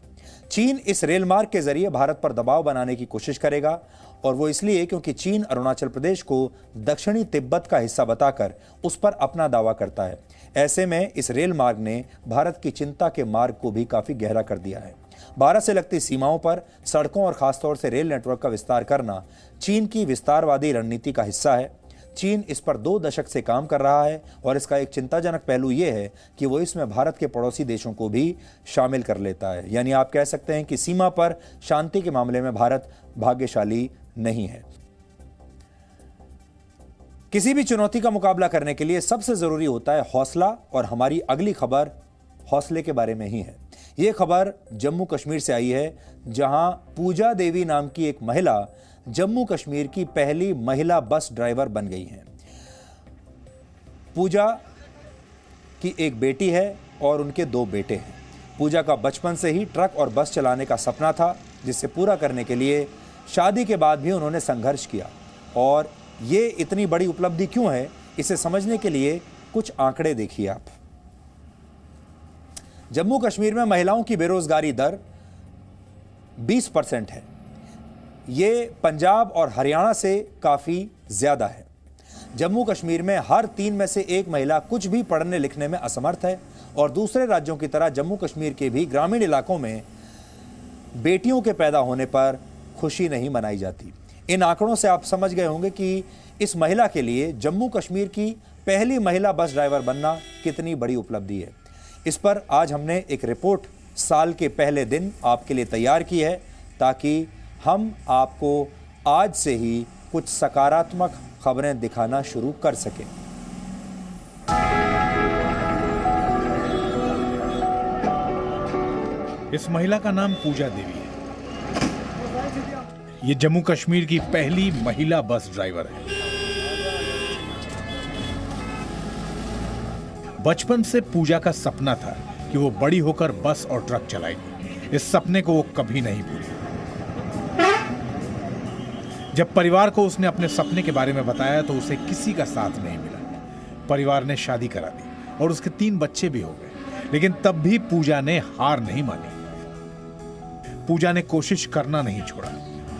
चीन इस रेल मार्ग के जरिए भारत पर दबाव बनाने की कोशिश करेगा और वो इसलिए क्योंकि चीन अरुणाचल प्रदेश को दक्षिणी तिब्बत का हिस्सा बताकर उस पर अपना दावा करता है। ऐसे में इस रेल मार्ग ने भारत की चिंता के मार्ग को भी काफी गहरा कर दिया है। भारत से लगती सीमाओं पर सड़कों और खासतौर से रेल नेटवर्क का विस्तार करना चीन की विस्तारवादी रणनीति का हिस्सा है। चीन इस पर 2 दशक से काम कर रहा है और इसका एक चिंताजनक पहलू यह है कि वो इसमें भारत के पड़ोसी देशों को भी शामिल कर लेता है। यानी आप कह सकते हैं कि सीमा पर शांति के मामले में भारत भाग्यशाली नहीं है। किसी भी चुनौती का मुकाबला करने के लिए सबसे जरूरी होता है हौसला और हमारी अगली खबर हौसले के बारे में ही है। यह खबर जम्मू कश्मीर से आई है, जहां पूजा देवी नाम की एक महिला जम्मू कश्मीर की पहली महिला बस ड्राइवर बन गई हैं। पूजा की एक बेटी है और उनके 2 बेटे हैं। पूजा का बचपन से ही ट्रक और बस चलाने का सपना था, जिसे पूरा करने के लिए शादी के बाद भी उन्होंने संघर्ष किया। और ये इतनी बड़ी उपलब्धि क्यों है, इसे समझने के लिए कुछ आंकड़े देखिए आप। जम्मू कश्मीर में महिलाओं की बेरोजगारी दर 20% है। ये पंजाब और हरियाणा से काफ़ी ज़्यादा है। जम्मू कश्मीर में हर 3 में से 1 महिला कुछ भी पढ़ने लिखने में असमर्थ है और दूसरे राज्यों की तरह जम्मू कश्मीर के भी ग्रामीण इलाकों में बेटियों के पैदा होने पर खुशी नहीं मनाई जाती। इन आंकड़ों से आप समझ गए होंगे कि इस महिला के लिए जम्मू कश्मीर की पहली महिला बस ड्राइवर बनना कितनी बड़ी उपलब्धि है। इस पर आज हमने एक रिपोर्ट साल के पहले दिन आपके लिए तैयार की है, ताकि हम आपको आज से ही कुछ सकारात्मक खबरें दिखाना शुरू कर सकें। इस महिला का नाम पूजा देवी है। ये जम्मू कश्मीर की पहली महिला बस ड्राइवर है। बचपन से पूजा का सपना था कि वो बड़ी होकर बस और ट्रक चलाएगी। इस सपने को वो कभी नहीं भूली। जब परिवार को उसने अपने सपने के बारे में बताया तो उसे किसी का साथ नहीं मिला। परिवार ने शादी करा दी और उसके 3 बच्चे भी हो गए, लेकिन तब भी पूजा ने हार नहीं मानी। पूजा ने कोशिश करना नहीं छोड़ा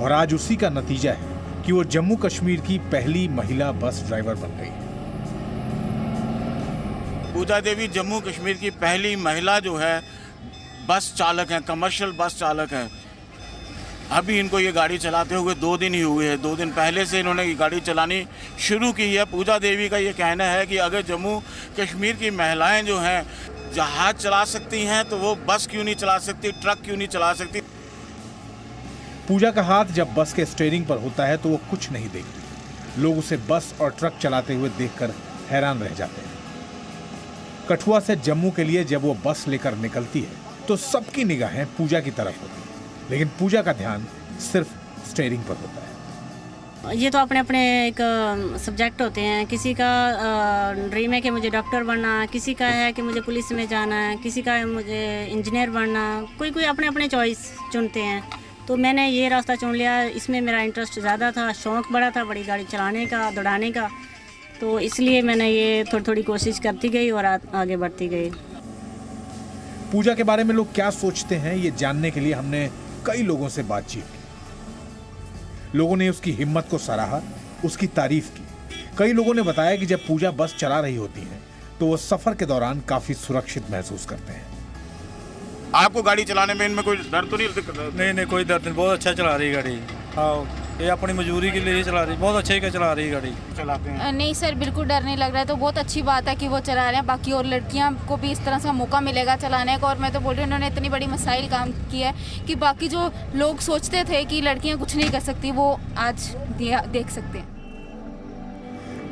और आज उसी का नतीजा है कि वो जम्मू कश्मीर की पहली महिला बस ड्राइवर बन गई है। पूजा देवी जम्मू कश्मीर की पहली महिला जो है बस चालक है, कमर्शियल बस चालक है। अभी इनको ये गाड़ी चलाते हुए 2 दिन ही हुए हैं। 2 दिन पहले से इन्होंने ये गाड़ी चलानी शुरू की है। पूजा देवी का ये कहना है कि अगर जम्मू कश्मीर की महिलाएं जो हैं जहाज चला सकती हैं तो वो बस क्यों नहीं चला सकती, ट्रक क्यों नहीं चला सकती। पूजा का हाथ जब बस के स्टीयरिंग पर होता है तो वो कुछ नहीं देखती। लोग उसे बस और ट्रक चलाते हुए देखकर हैरान रह जाते हैं। कठुआ से जम्मू के लिए जब वो बस लेकर निकलती है तो सबकी निगाहें पूजा की तरफ होती है, लेकिन पूजा का ध्यान सिर्फ स्टीयरिंग पर होता है। ये तो अपने अपने एक सब्जेक्ट होते हैं। किसी का ड्रीम है कि मुझे डॉक्टर बनना, किसी का है कि मुझे पुलिस में जाना है, किसी का है मुझे इंजीनियर बनना। कोई कोई अपने अपने चॉइस चुनते हैं। तो मैंने ये रास्ता चुन लिया। इसमें मेरा इंटरेस्ट ज़्यादा था, शौक़ बड़ा था बड़ी गाड़ी चलाने का, दौड़ाने का। तो इसलिए मैंने ये थोड़ी थोड़ी कोशिश करती गई और आगे बढ़ती गई। पूजा के बारे में लोग क्या सोचते हैं ये जानने के लिए हमने कई लोगों से बातचीत की। लोगों ने उसकी हिम्मत को सराहा, उसकी तारीफ की। कई लोगों ने बताया कि जब पूजा बस चला रही होती है तो वो सफर के दौरान काफी सुरक्षित महसूस करते हैं। आपको गाड़ी चलाने में इनमें कोई डर तो नहीं? नहीं, कोई डर नहीं। बहुत अच्छा चला रही गाड़ी। हाँ, ये अपनी मजबूरी के लिए ही चला रही, बहुत अच्छे का चला रही गाड़ी। चलाते हैं? नहीं सर, बिल्कुल डर नहीं लग रहा है। तो बहुत अच्छी बात है कि वो चला रहे हैं। बाकी और लड़कियां को भी इस तरह से मौका मिलेगा चलाने का। और मैं तो बोल रही हूँ, उन्होंने इतनी बड़ी मसाइल काम किया है कि बाकी जो लोग सोचते थे कि लड़कियां कुछ नहीं कर सकती, वो आज देख सकते हैं।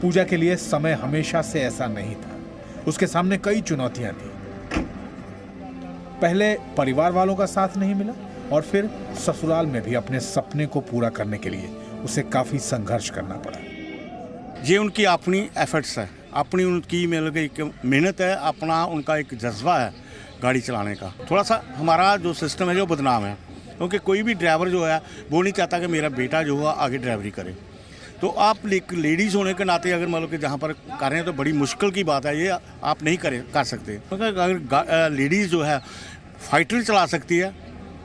पूजा के लिए समय हमेशा से ऐसा नहीं था। उसके सामने कई चुनौतियां थी। पहले परिवार वालों का साथ नहीं मिला और फिर ससुराल में भी अपने सपने को पूरा करने के लिए उसे काफी संघर्ष करना पड़ा। ये उनकी अपनी एफर्ट्स है, अपनी उनकी मेहनत है, अपना उनका एक जज्बा है गाड़ी चलाने का। थोड़ा सा हमारा जो सिस्टम है जो बदनाम है, क्योंकि कोई भी ड्राइवर जो है वो नहीं चाहता कि मेरा बेटा जो है आगे ड्राइवरी करे। तो आप लेडीज़ होने के नाते अगर मतलब कि जहाँ पर कर रहे हैं तो बड़ी मुश्किल की बात है, ये आप नहीं कर सकते। अगर लेडीज़ जो है फाइटर चला सकती है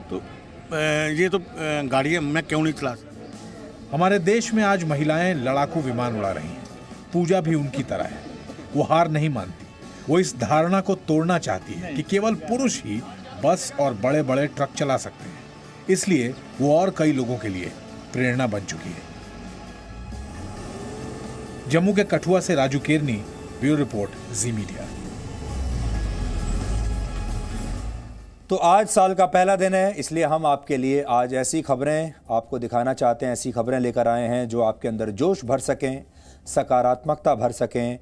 तो ये तो गाड़ी मैं क्यों नहीं चला सकता। हमारे देश में आज महिलाएं लड़ाकू विमान उड़ा रही हैं। पूजा भी उनकी तरह है। वो हार नहीं मानती। वो इस धारणा को तोड़ना चाहती है कि केवल पुरुष ही बस और बड़े बड़े ट्रक चला सकते हैं। इसलिए वो और कई लोगों के लिए प्रेरणा बन चुकी है। जम्मू के कठुआ से राजू केरनी, ब्यूरो रिपोर्ट, जी मीडिया। तो आज साल का पहला दिन है, इसलिए हम आपके लिए आज ऐसी खबरें आपको दिखाना चाहते हैं, ऐसी खबरें लेकर आए हैं जो आपके अंदर जोश भर सकें, सकारात्मकता भर सकें,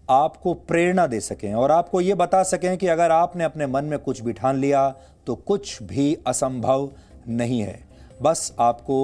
आपको प्रेरणा दे सकें और आपको ये बता सकें कि अगर आपने अपने मन में कुछ भी ठान लिया तो कुछ भी असंभव नहीं है। बस आपको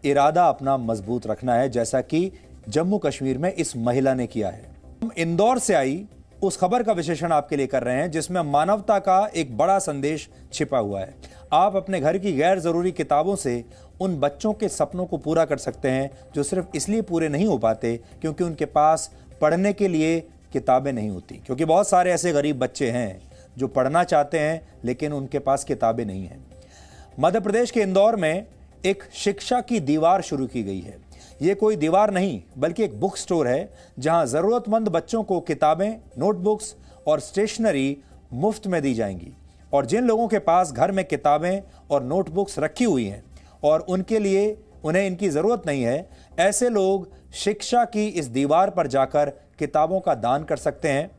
इरादा अपना मजबूत रखना है, जैसा कि जम्मू कश्मीर में इस महिला ने किया है। हम इंदौर से आई उस खबर का विश्लेषण आपके लिए कर रहे हैं जिसमें मानवता का एक बड़ा संदेश छिपा हुआ है। आप अपने घर की गैर जरूरी किताबों से उन बच्चों के सपनों को पूरा कर सकते हैं जो सिर्फ इसलिए पूरे नहीं हो पाते क्योंकि उनके पास पढ़ने के लिए किताबें नहीं होती। क्योंकि बहुत सारे ऐसे गरीब बच्चे हैं जो पढ़ना चाहते हैं लेकिन उनके पास किताबें नहीं हैं। मध्य प्रदेश के इंदौर में एक शिक्षा की दीवार शुरू की गई है। ये कोई दीवार नहीं बल्कि एक बुक स्टोर है जहां जरूरतमंद बच्चों को किताबें, नोटबुक्स और स्टेशनरी मुफ्त में दी जाएंगी। और जिन लोगों के पास घर में किताबें और नोटबुक्स रखी हुई हैं और उनके लिए उन्हें इनकी जरूरत नहीं है, ऐसे लोग शिक्षा की इस दीवार पर जाकर किताबों का दान कर सकते हैं।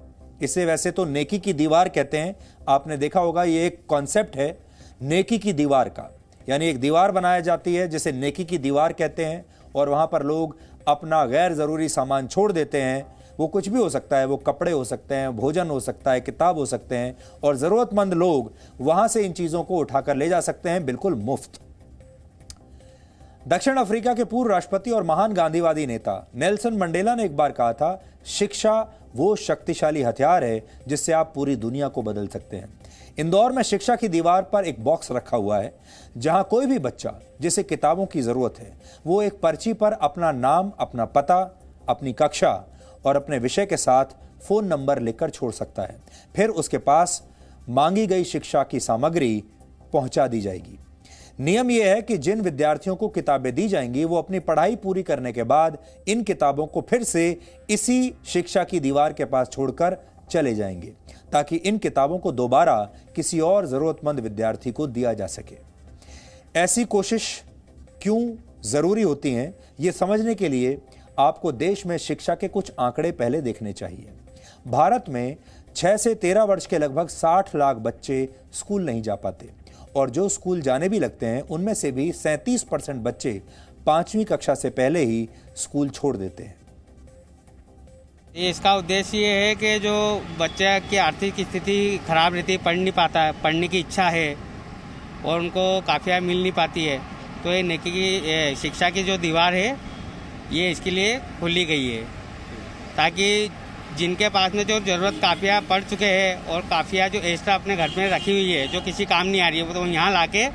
इसे वैसे तो नेकी की दीवार कहते हैं। आपने देखा होगा ये एक कॉन्सेप्ट है नेकी की दीवार का, यानी एक दीवार बनाई जाती है जिसे नेकी की दीवार कहते हैं और वहां पर लोग अपना गैर जरूरी सामान छोड़ देते हैं। वो कुछ भी हो सकता है, वो कपड़े हो सकते हैं, भोजन हो सकता है, किताब हो सकते हैं और जरूरतमंद लोग वहां से इन चीजों को उठाकर ले जा सकते हैं बिल्कुल मुफ्त। दक्षिण अफ्रीका के पूर्व राष्ट्रपति और महान गांधीवादी नेता नेल्सन मंडेला ने एक बार कहा था, शिक्षा वो शक्तिशाली हथियार है जिससे आप पूरी दुनिया को बदल सकते हैं। इंदौर में शिक्षा की दीवार पर एक बॉक्स रखा हुआ है जहां कोई भी बच्चा जिसे किताबों की जरूरत है वो एक पर्ची पर अपना नाम, अपना पता, अपनी कक्षा और अपने विषय के साथ फोन नंबर लिखकर छोड़ सकता है। फिर उसके पास मांगी गई शिक्षा की सामग्री पहुंचा दी जाएगी। नियम यह है कि जिन विद्यार्थियों को किताबें दी जाएंगी वो अपनी पढ़ाई पूरी करने के बाद इन किताबों को फिर से इसी शिक्षा की दीवार के पास छोड़कर चले जाएंगे, ताकि इन किताबों को दोबारा किसी और जरूरतमंद विद्यार्थी को दिया जा सके। ऐसी कोशिश क्यों जरूरी होती हैं, ये समझने के लिए आपको देश में शिक्षा के कुछ आंकड़े पहले देखने चाहिए। भारत में 6 से 13 वर्ष के लगभग 60 लाख बच्चे स्कूल नहीं जा पाते, और जो स्कूल जाने भी लगते हैं उनमें से भी 37% बच्चे 5वीं कक्षा से पहले ही स्कूल छोड़ देते हैं। इसका उद्देश्य ये है कि जो बच्चे की आर्थिक स्थिति खराब रहती है, पढ़ नहीं पाता, पढ़ने की इच्छा है और उनको काफिया मिल नहीं पाती है, तो ये नेकी की शिक्षा की जो दीवार है ये इसके लिए खोली गई है, ताकि जिनके पास में जो ज़रूरत काफिया पढ़ चुके हैं और काफिया जो एक्स्ट्रा अपने घर में रखी हुई है जो किसी काम नहीं आ रही है, वो तो यहाँ लाके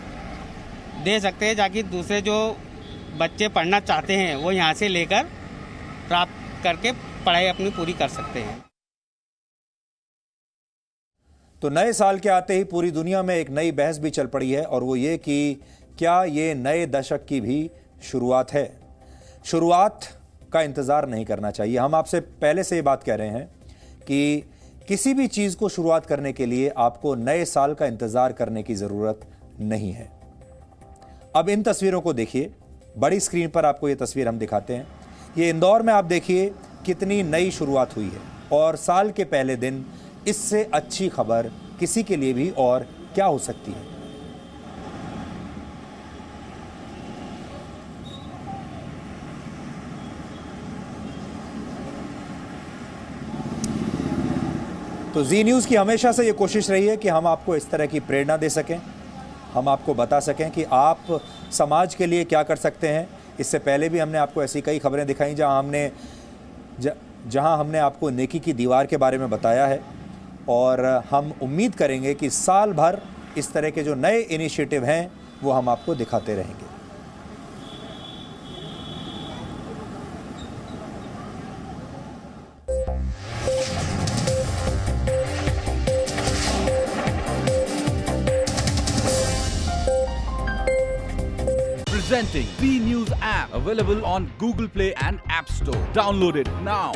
दे सकते हैं, ताकि दूसरे जो बच्चे पढ़ना चाहते हैं वो यहाँ से लेकर प्राप्त करके पढ़ाई अपनी पूरी कर सकते हैं। तो नए साल के आते ही पूरी दुनिया में एक नई बहस भी चल पड़ी है, और वो ये कि क्या ये नए दशक की भी शुरुआत है। शुरुआत का इंतज़ार नहीं करना चाहिए। हम आपसे पहले से ये बात कह रहे हैं कि किसी भी चीज़ को शुरुआत करने के लिए आपको नए साल का इंतज़ार करने की ज़रूरत नहीं है। अब इन तस्वीरों को देखिए, बड़ी स्क्रीन पर आपको ये तस्वीर हम दिखाते हैं। ये इंदौर में आप देखिए कितनी नई शुरुआत हुई है, और साल के पहले दिन इससे अच्छी खबर किसी के लिए भी और क्या हो सकती है। तो जी न्यूज़ की हमेशा से ये कोशिश रही है कि हम आपको इस तरह की प्रेरणा दे सकें, हम आपको बता सकें कि आप समाज के लिए क्या कर सकते हैं। इससे पहले भी हमने आपको ऐसी कई खबरें दिखाई जहां हमने आपको नेकी की दीवार के बारे में बताया है, और हम उम्मीद करेंगे कि साल भर इस तरह के जो नए इनिशिएटिव हैं वो हम आपको दिखाते रहेंगे। Presenting B News app, available on Google Play and App Store. Download it now.